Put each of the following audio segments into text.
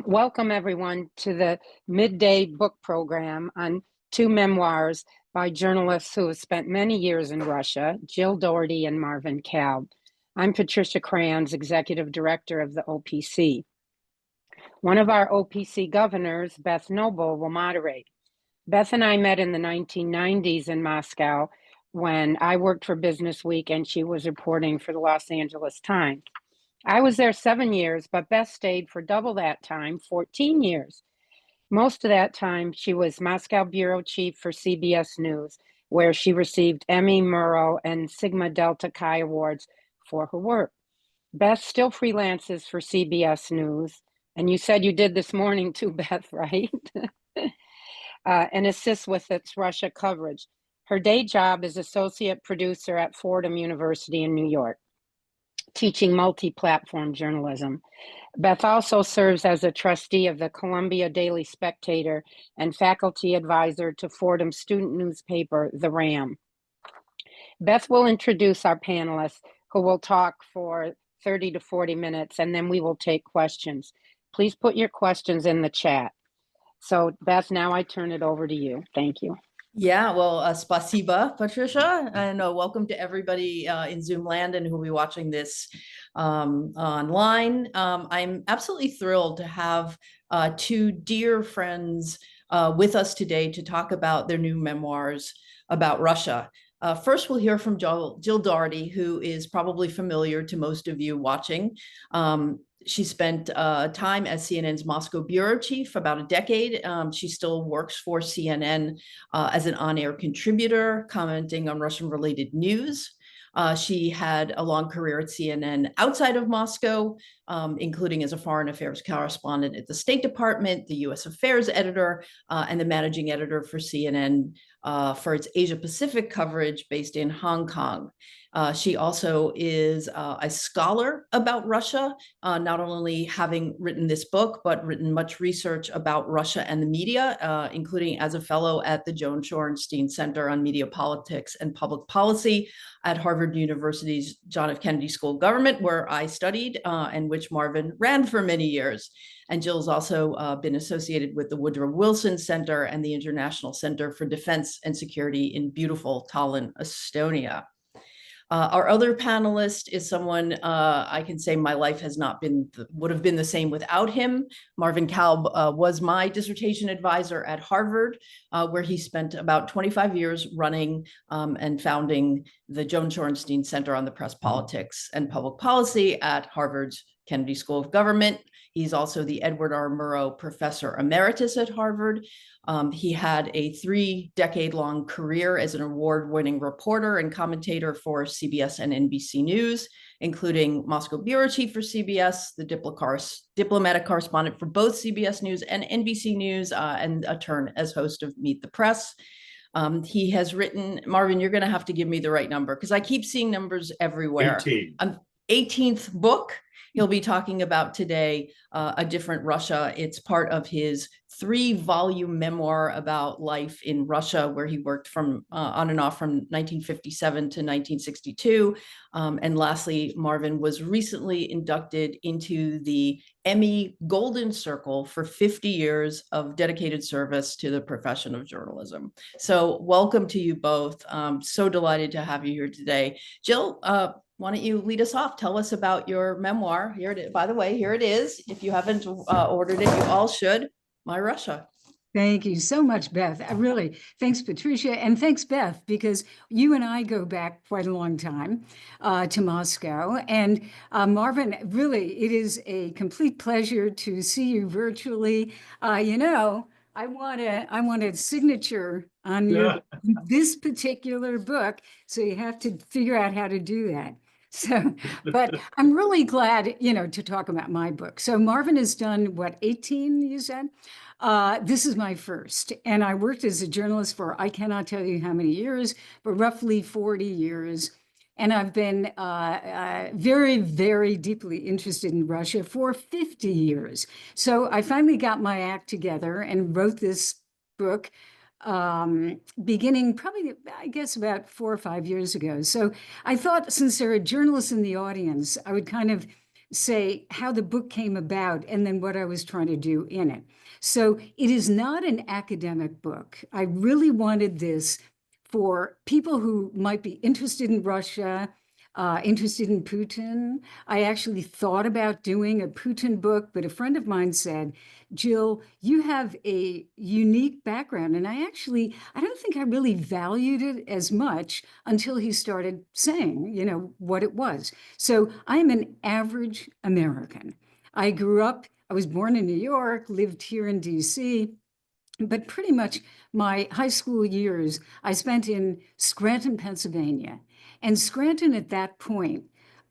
Welcome, everyone, to the midday book program on two memoirs by journalists who have spent many years in Russia, Jill Dougherty and Marvin Kalb. I'm Patricia Cranes, Executive Director of the OPC. One of our OPC governors, Beth Knobel, will moderate. Beth and I met in the 1990s in Moscow when I worked for Business Week and she was reporting for the Los Angeles Times. I was there 7 years, but Beth stayed for double that time, 14 years. Most of that time, she was Moscow bureau chief for CBS News, where she received Emmy, Murrow, and Sigma Delta Chi awards for her work. Beth still freelances for CBS News, and you said you did this morning too, Beth, right? And assists with its Russia coverage. Her day job is associate producer at Fordham University in New York, teaching multi-platform journalism. Beth also serves as a trustee of the Columbia Daily Spectator and faculty advisor to Fordham student newspaper, The Ram. Beth will introduce our panelists, who will talk for 30 to 40 minutes, and then we will take questions. Please put your questions in the chat. So Beth, now I turn it over to you. Thank you. Yeah, well, spasiba, Patricia, and welcome to everybody in Zoom land and who will be watching this online. I'm absolutely thrilled to have two dear friends with us today to talk about their new memoirs about Russia. First, we'll hear from Jill Dougherty, who is probably familiar to most of you watching. She spent time as CNN's Moscow bureau chief, about a decade. She still works for CNN as an on-air contributor, commenting on Russian-related news. She had a long career at CNN outside of Moscow, including as a foreign affairs correspondent at the State Department, the U.S. Affairs editor, and the managing editor for CNN for its Asia Pacific coverage based in Hong Kong. She also is a scholar about Russia, not only having written this book, but written much research about Russia and the media, including as a fellow at the Joan Shorenstein Center on Media Politics and Public Policy at Harvard University's John F. Kennedy School of Government, where I studied and which Marvin ran for many years. And Jill's also been associated with the Woodrow Wilson Center and the International Center for Defense and Security in beautiful Tallinn, Estonia. Our other panelist is someone I can say my life has not been, would have been the same without him. Marvin Kalb was my dissertation advisor at Harvard, where he spent about 25 years running and founding the Joan Shorenstein Center on the Press, Politics, and Public Policy at Harvard's Kennedy School of Government. He's also the Edward R. Murrow Professor Emeritus at Harvard. He had a 3-decade-long career as an award-winning reporter and commentator for CBS and NBC News, including Moscow bureau chief for CBS, the diplomatic correspondent for both CBS News and NBC News, and a turn as host of Meet the Press. He has written, Marvin, you're going to have to give me the right number because I keep seeing numbers everywhere. 18th book. He'll be talking about today, A Different Russia. It's part of his 3-volume memoir about life in Russia, where he worked from on and off from 1957 to 1962. And lastly, Marvin was recently inducted into the Emmy Golden Circle for 50 years of dedicated service to the profession of journalism. So welcome to you both. So delighted to have you here today. Jill, why don't you lead us off? Tell us about your memoir. Here it is. By the way, here it is. If you haven't ordered it, you all should. My Russia. Thank you so much, Beth. Thanks, Patricia, and thanks, Beth, because you and I go back quite a long time to Moscow. And Marvin, really, it is a complete pleasure to see you virtually. I want a signature on this particular book, so you have to figure out how to do that. So, but I'm really glad, to talk about my book. So Marvin has done, 18, you said? This is my first, and I worked as a journalist for, I cannot tell you how many years, but roughly 40 years. And I've been very, very deeply interested in Russia for 50 years. So I finally got my act together and wrote this book beginning probably, I guess, about 4 or 5 years ago. So I thought, since there are journalists in the audience, I would kind of say how the book came about and then what I was trying to do in it. So it is not an academic book. I really wanted this for people who might be interested in Russia, interested in Putin. I actually thought about doing a Putin book, but a friend of mine said, Jill, you have a unique background. And I don't think I really valued it as much until he started saying, what it was. So I'm an average American. I was born in New York, lived here in DC, but pretty much my high school years I spent in Scranton, Pennsylvania. And Scranton at that point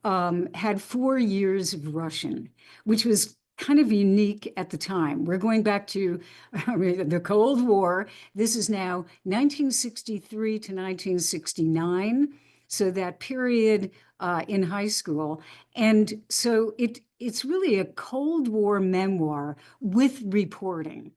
had 4 years of Russian, which was kind of unique at the time. We're going back to the Cold War. This is now 1963 to 1969. So that period in high school. And so it's really a Cold War memoir with reporting.